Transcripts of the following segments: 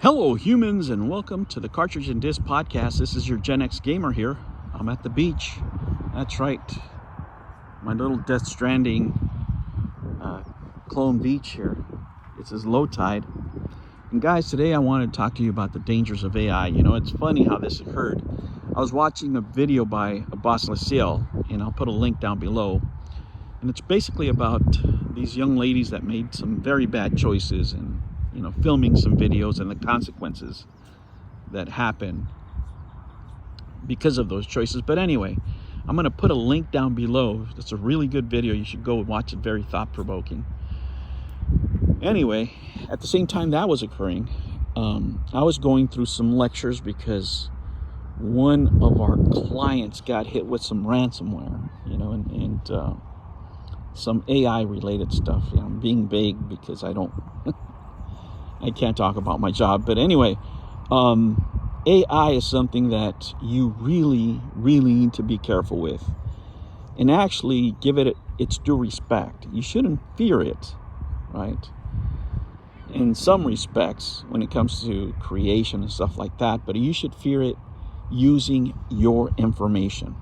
Hello humans, and welcome to the Cartridge and Disc Podcast. This is your Gen X Gamer here. I'm at the beach. That's right. My little Death Stranding clone beach here. It's low tide. And guys, today I wanted to talk to you about the dangers of AI. You know, it's funny how this occurred. I was watching a video by bas-le-ciel, and I'll put a link down below. And it's basically about these young ladies that made some very bad choices and filming some videos and the consequences that happen because of those choices. But anyway, I'm going to put a link down below. It's a really good video. You should go and watch it. Very thought-provoking. Anyway, at the same time that was occurring, I was going through some lectures because one of our clients got hit with some ransomware, and some AI related stuff. I'm being vague because I can't talk about my job. But anyway, AI is something that you really, really need to be careful with and actually give it its due respect. You shouldn't fear it, right? In some respects, when it comes to creation and stuff like that, but you should fear it using your information.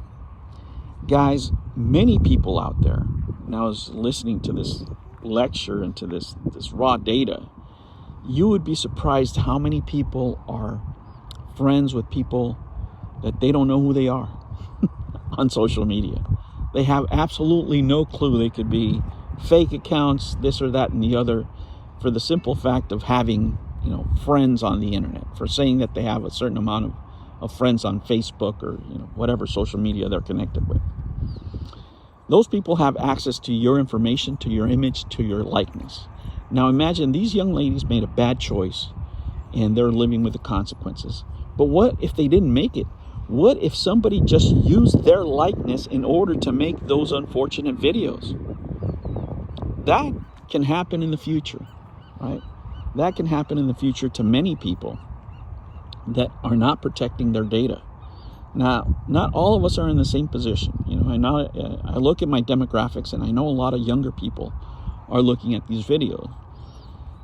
Guys, many people out there, and I was listening to this lecture and to this raw data, you would be surprised how many people are friends with people that they don't know who they are on social media. They have absolutely no clue. They could be fake accounts, this or that and the other, for the simple fact of having, friends on the internet, for saying that they have a certain amount of friends on Facebook or, whatever social media they're connected with. Those people have access to your information, to your image, to your likeness. Now imagine these young ladies made a bad choice and they're living with the consequences. But what if they didn't make it? What if somebody just used their likeness in order to make those unfortunate videos? That can happen in the future, right? That can happen in the future to many people that are not protecting their data. Now, not all of us are in the same position. I look at my demographics and I know a lot of younger people are looking at these videos.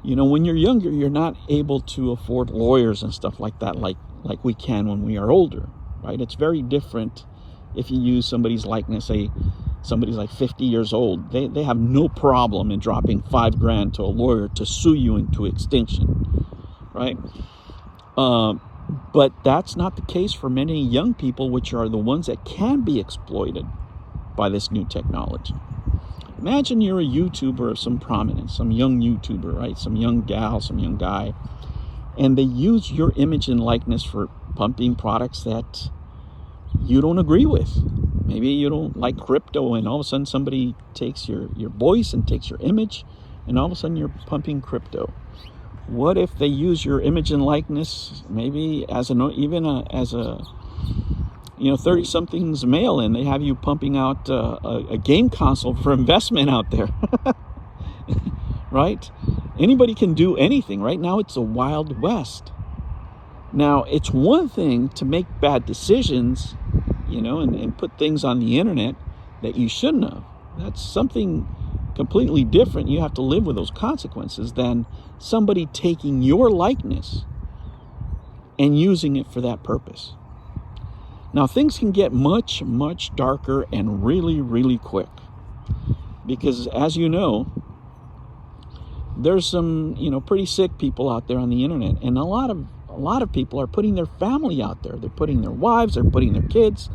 When you're younger, you're not able to afford lawyers and stuff like that like we can when we are older, right? It's very different if you use somebody's likeness. Say somebody's like 50 years old. They have no problem in dropping $5,000 to a lawyer to sue you into extinction, right? But that's not the case for many young people, which are the ones that can be exploited by this new technology. Imagine you're a YouTuber of some prominence, some young YouTuber, right? Some young gal, some young guy, and they use your image and likeness for pumping products that you don't agree with. Maybe you don't like crypto, and all of a sudden somebody takes your voice and takes your image, and all of a sudden you're pumping crypto. What if they use your image and likeness, maybe as a 30-something's male, and they have you pumping out a game console for investment out there, right? Anybody can do anything. Right now, it's a Wild West. Now, it's one thing to make bad decisions, and put things on the internet that you shouldn't have. That's something completely different. You have to live with those consequences than somebody taking your likeness and using it for that purpose. Now, things can get much, much darker and really, really quick. Because, as you know, there's some, pretty sick people out there on the internet. And a lot of people are putting their family out there. They're putting their wives, they're putting their kids.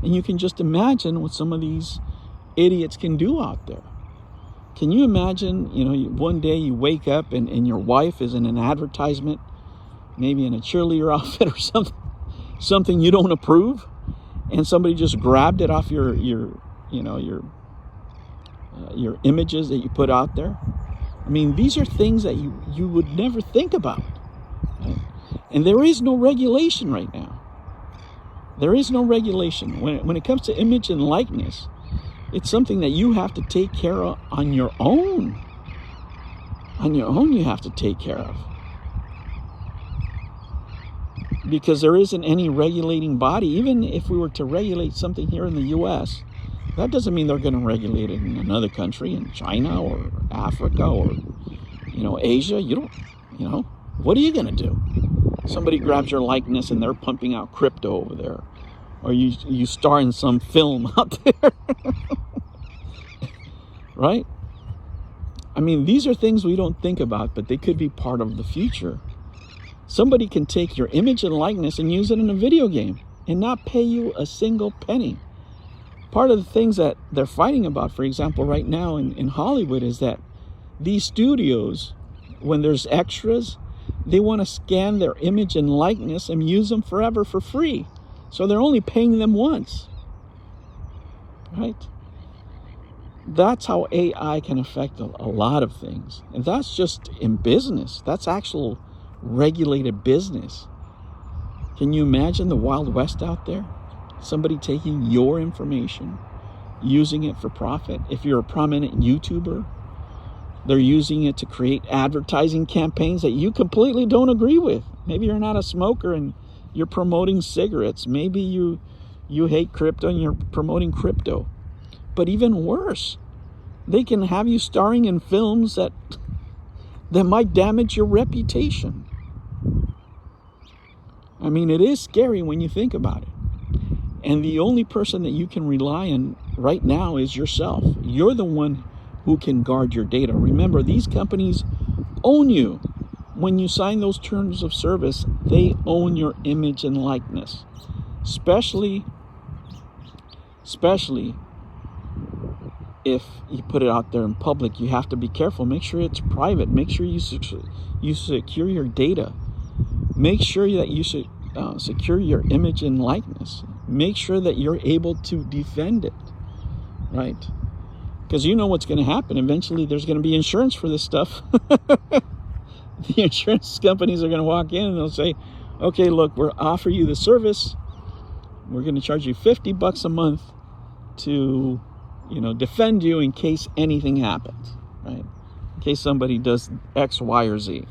And you can just imagine what some of these idiots can do out there. Can you imagine, one day you wake up and your wife is in an advertisement, maybe in a cheerleader outfit or something you don't approve, and somebody just grabbed it off your images that you put out there? I mean, these are things that you would never think about. Right? And there is no regulation right now. There is no regulation. When it comes to image and likeness, it's something that you have to take care of on your own. On your own, you have to take care of. Because there isn't any regulating body. Even if we were to regulate something here in the U.S., that doesn't mean they're going to regulate it in another country, in China or Africa or, Asia. You don't, What are you going to do? Somebody grabs your likeness and they're pumping out crypto over there. Or you star in some film out there. Right? I mean, these are things we don't think about, but they could be part of the future. Somebody can take your image and likeness and use it in a video game and not pay you a single penny. Part of the things that they're fighting about, for example, right now in Hollywood, is that these studios, when there's extras, they want to scan their image and likeness and use them forever for free. So they're only paying them once. Right? That's how AI can affect a lot of things. And that's just in business. That's actual regulated business. Can you imagine the Wild West out there? Somebody taking your information, using it for profit. If you're a prominent YouTuber, they're using it to create advertising campaigns that you completely don't agree with. Maybe you're not a smoker and you're promoting cigarettes. Maybe you hate crypto and you're promoting crypto. But even worse, they can have you starring in films that might damage your reputation. I mean, it is scary when you think about it. And the only person that you can rely on right now is yourself. You're the one who can guard your data. Remember, these companies own you. When you sign those terms of service, they own your image and likeness. Especially if you put it out there in public, you have to be careful. Make sure it's private. Make sure you secure your data. Make sure that you should secure your image and likeness. Make sure that you're able to defend it, right? Because you know what's going to happen. Eventually, there's going to be insurance for this stuff. The insurance companies are going to walk in and they'll say, okay, look, we're offering you the service. We're going to charge you $50 a month to, defend you in case anything happens, right? In case somebody does X, Y, or Z.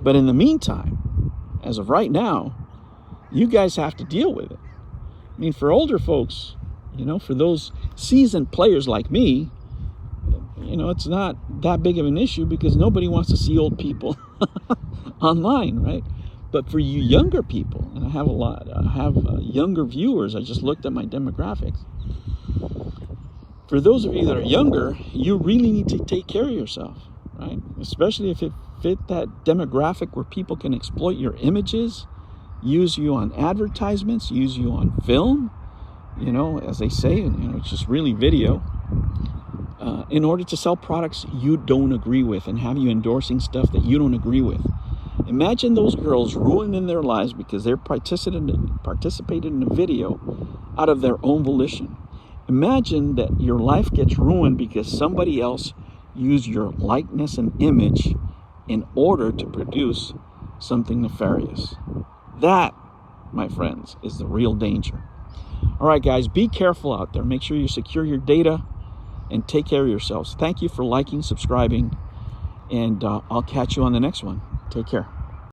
But in the meantime, as of right now, you guys have to deal with it. I mean, for older folks, for those seasoned players like me, it's not that big of an issue because nobody wants to see old people online, right? But for you younger people, and I have younger viewers, I just looked at my demographics. For those of you that are younger, you really need to take care of yourself, right? Especially if it fit that demographic where people can exploit your images, use you on advertisements, use you on film, as they say, and it's just really video, in order to sell products you don't agree with and have you endorsing stuff that you don't agree with. Imagine those girls ruining their lives because they're participated in a video out of their own volition. Imagine that your life gets ruined because somebody else used your likeness and image in order to produce something nefarious. That, my friends, is the real danger. All right, guys, be careful out there. Make sure you secure your data and take care of yourselves. Thank you for liking, subscribing, and I'll catch you on the next one. Take care.